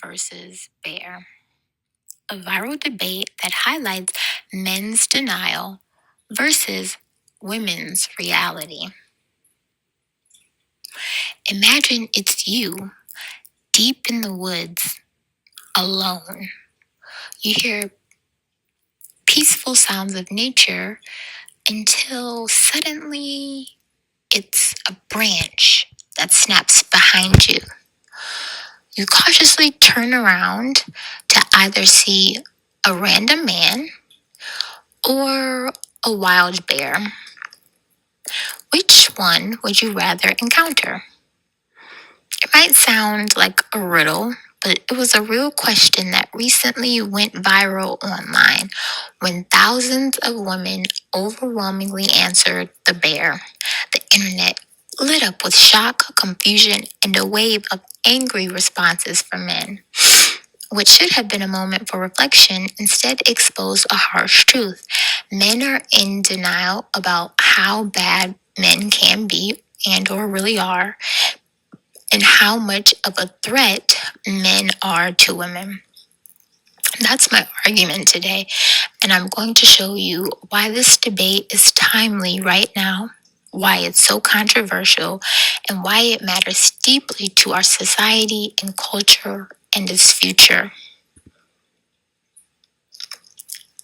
versus Bear, a viral debate that highlights men's denial versus women's reality. Imagine it's you, deep in the woods, alone. You hear peaceful sounds of nature until suddenly it's a branch that snaps behind you. You cautiously turn around to either see a random man or a wild bear. Which one would you rather encounter? It might sound like a riddle, but it was a real question that recently went viral online when thousands of women overwhelmingly answered the bear. The internet lit up with shock, confusion, and a wave of angry responses from men. What should have been a moment for reflection instead exposed a harsh truth. Men are in denial about how bad men can be and or really are, and how much of a threat men are to women. That's my argument today, and I'm going to show you why this debate is timely right now, why it's so controversial, and why it matters deeply to our society and culture and its future.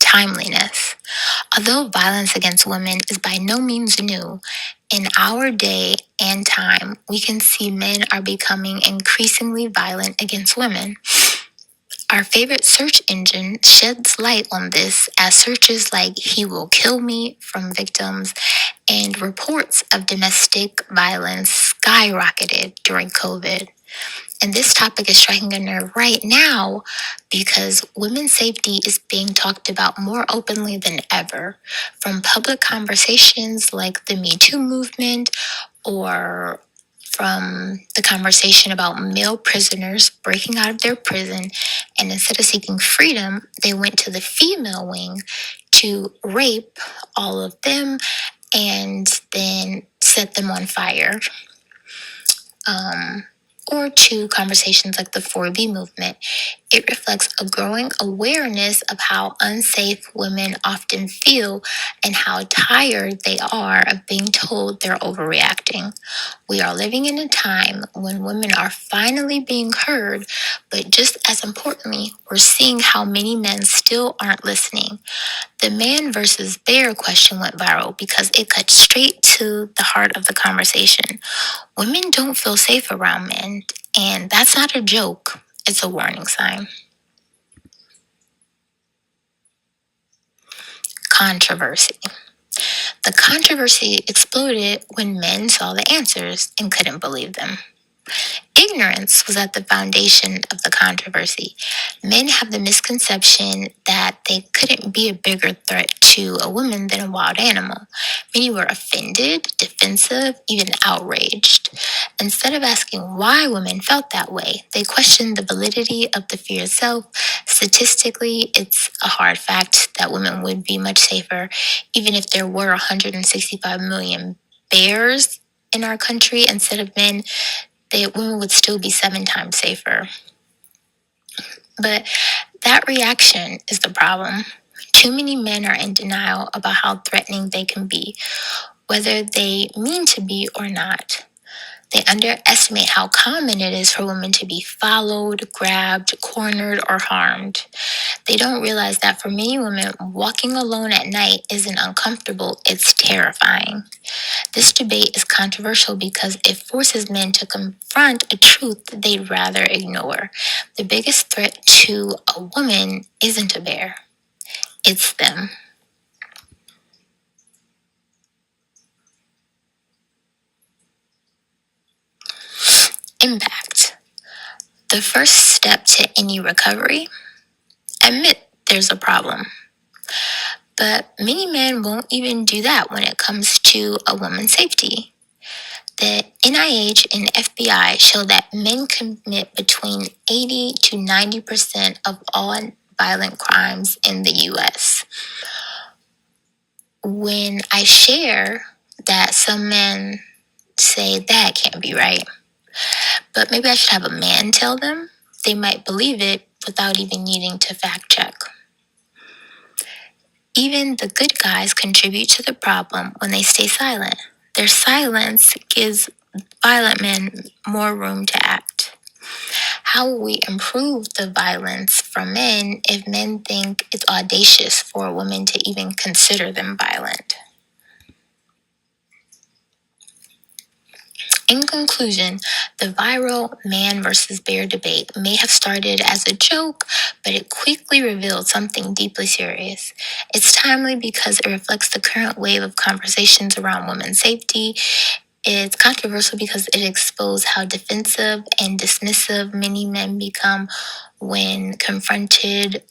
Timeliness. Although violence against women is by no means new, in our day and time, we can see men are becoming increasingly violent against women. Our favorite search engine sheds light on this as searches like "he will kill me" from victims and reports of domestic violence skyrocketed during COVID. And this topic is striking a nerve right now because women's safety is being talked about more openly than ever, from public conversations like the Me Too movement or from the conversation about male prisoners breaking out of their prison, and instead of seeking freedom, they went to the female wing to rape all of them and then set them on fire. Or to conversations like the 4B movement. It reflects a growing awareness of how unsafe women often feel and how tired they are of being told they're overreacting. We are living in a time when women are finally being heard, but just as importantly, we're seeing how many men still aren't listening. The man versus bear question went viral because it cut straight to the heart of the conversation. Women don't feel safe around men, and that's not a joke, it's a warning sign. Controversy. The controversy exploded when men saw the answers and couldn't believe them. Ignorance was at the foundation of the controversy. Men have the misconception that they couldn't be a bigger threat to a woman than a wild animal. Many were offended, defensive, even outraged. Instead of asking why women felt that way, they questioned the validity of the fear itself. Statistically, it's a hard fact that women would be much safer, even if there were 165 million bears in our country instead of men. Women would still be 7 times safer. But that reaction is the problem. Too many men are in denial about how threatening they can be, whether they mean to be or not. They underestimate how common it is for women to be followed, grabbed, cornered, or harmed. They don't realize that for many women, walking alone at night isn't uncomfortable, it's terrifying. This debate is controversial because it forces men to confront a truth they'd rather ignore. The biggest threat to a woman isn't a bear, it's them. Impact. The first step to any recovery: admit there's a problem. But many men won't even do that when it comes to a woman's safety. The NIH and FBI show that men commit between 80 to 90% of all violent crimes in the US. When I share that, some men say that can't be right. But maybe I should have a man tell them. they might believe it without even needing to fact check. Even the good guys contribute to the problem when they stay silent. Their silence gives violent men more room to act. How will we improve the violence from men if men think it's audacious for a woman to even consider them violent? In conclusion, the viral man versus bear debate may have started as a joke, but it quickly revealed something deeply serious. It's timely because it reflects the current wave of conversations around women's safety. It's controversial because it exposed how defensive and dismissive many men become when confronted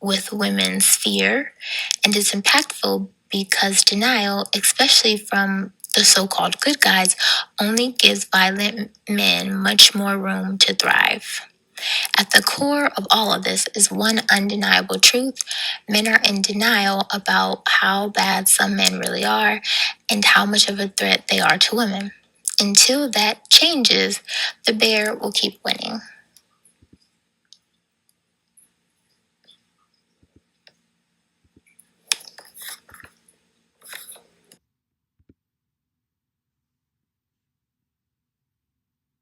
with women's fear, and it's impactful because denial, especially from the so-called good guys, only gives violent men much more room to thrive. At the core of all of this is one undeniable truth. Men are in denial about how bad some men really are and how much of a threat they are to women. Until that changes, the bear will keep winning.